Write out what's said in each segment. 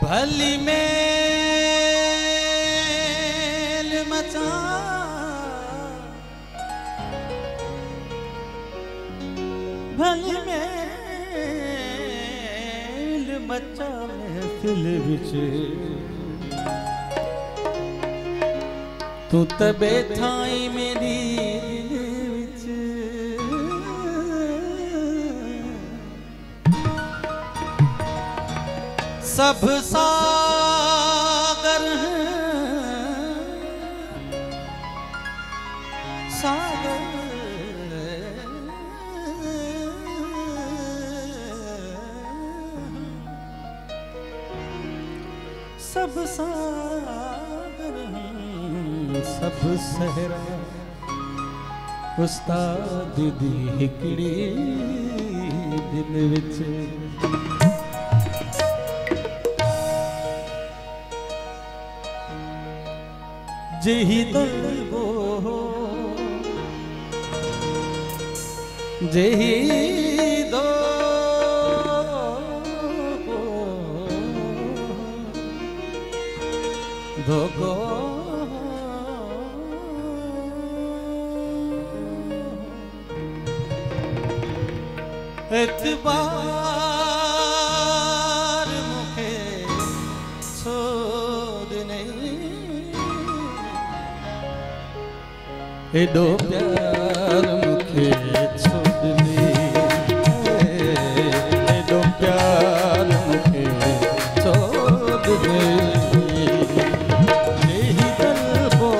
भली मेल मचा भली मेल मचा महफिल विच तू तबे थाई मेरी विच सब सागर सागर सब सागर सब सहरा उस्ताद दी हिकड़ी दिल विच जेही दलबो जेही दो धोको एतबार मुखे छोड़ नहीं एडो प्यार मुखे छोड़ नहीं एडो प्यार मुखे छोड़ नहीं जेही दलबो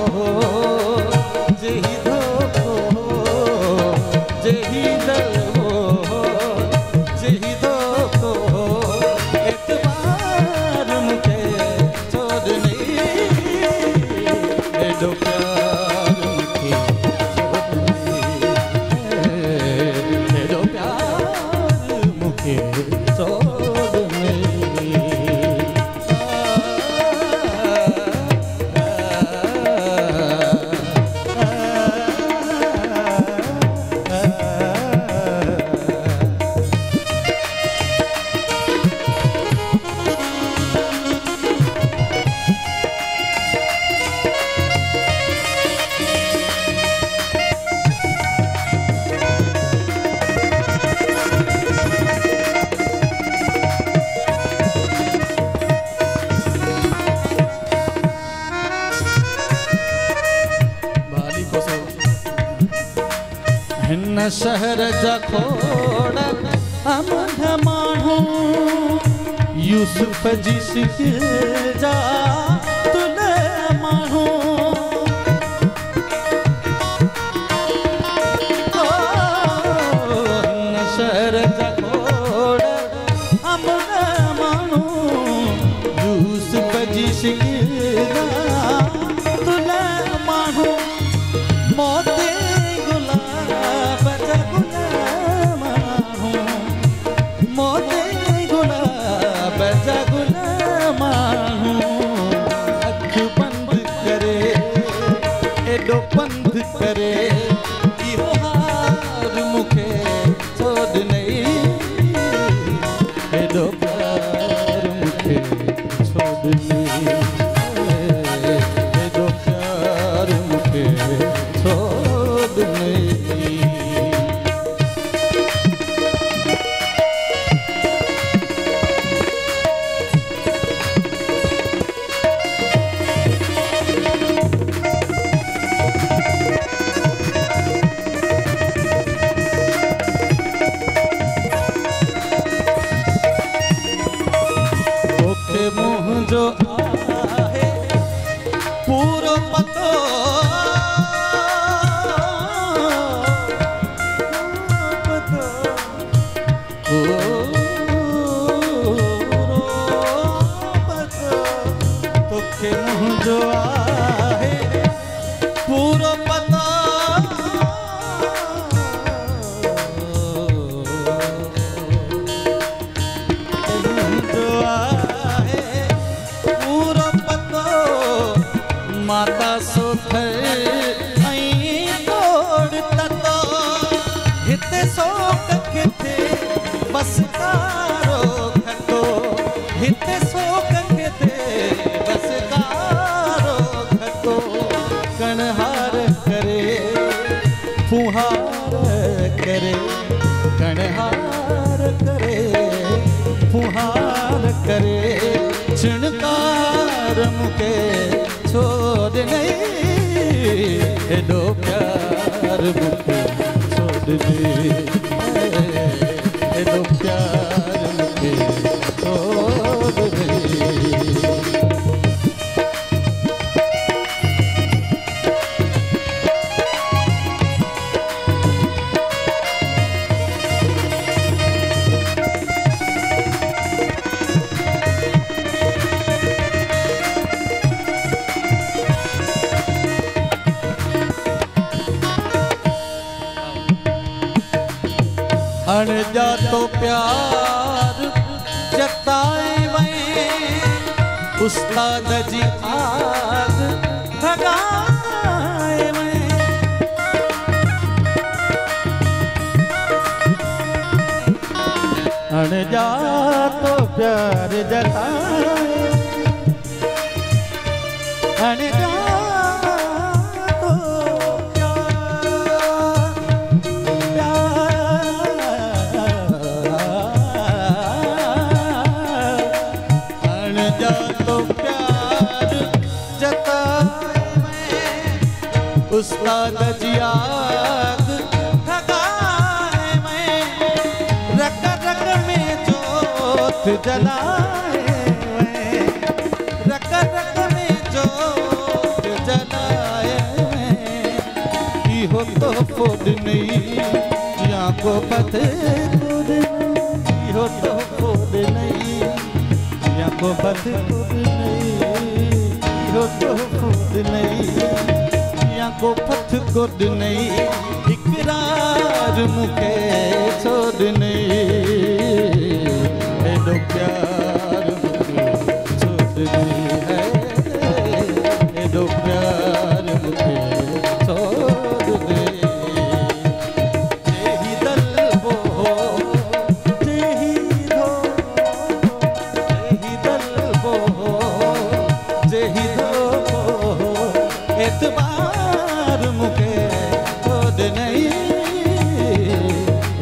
जेही धोको जेही दलबो जेही धोको एतबार मुखे छोड़ नहीं एडो प्यार मुखे एडो प्यार मुखे छोड़ नहीं हिन शहर जा खोड़ अमन माण्हू यूसुफ जी सिक जा तुले माण्हू हिन शहर जा खोड़ अमन माण्हू यूसुफ जी सिक जा तुले माण्हू मोते मोते गुलाब जा गुलामानू अख बंद करे एडो बंद करे इहो हार मुखे छोड़ नहीं एडो प्यार मुखे छोड़ नहीं एडो प्यार मुखे छोड़ नहीं मुझो आहे पूरो पतो तोखे मुझो आहे पूरो पतो माता सोथर ऐं तोड़ ततो हिते सोक किथे बस कारो खतो हिते सोक किथे बस कारो खतो कणहार करे फुहार करे कणहार करे फुहार करे छिणकार मुके छोड़ नहीं एडो प्यार मुके छोड़ नहीं एडो प्यार मुके छोड़ नहीं अणजा तो प्यार जताए वहीं उस्ताद जी आग भगाए वहीं अणजा तो प्यार जताए अणजा उस्ताद जी आग भगाए मैं रग रग में जोत जलाए मैं रग रग में जोत जलाए मैं इहो तो फोड़ नहीं या को पथ फोड़ नहीं इहो तो फोड़ नहीं या को पथ फोड़ नहीं इहो तो फोड़ नहीं को पथ गुड नहीं इकरार मुके छोड़ नहीं एडो प्यार मुके छोड़ नहीं है एडो प्यार मुके छोड़ नहीं जेही दल वो जेही दो जेही दल वो जेही दो एतबार मुके छोड़ नहीं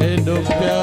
एडो प्यार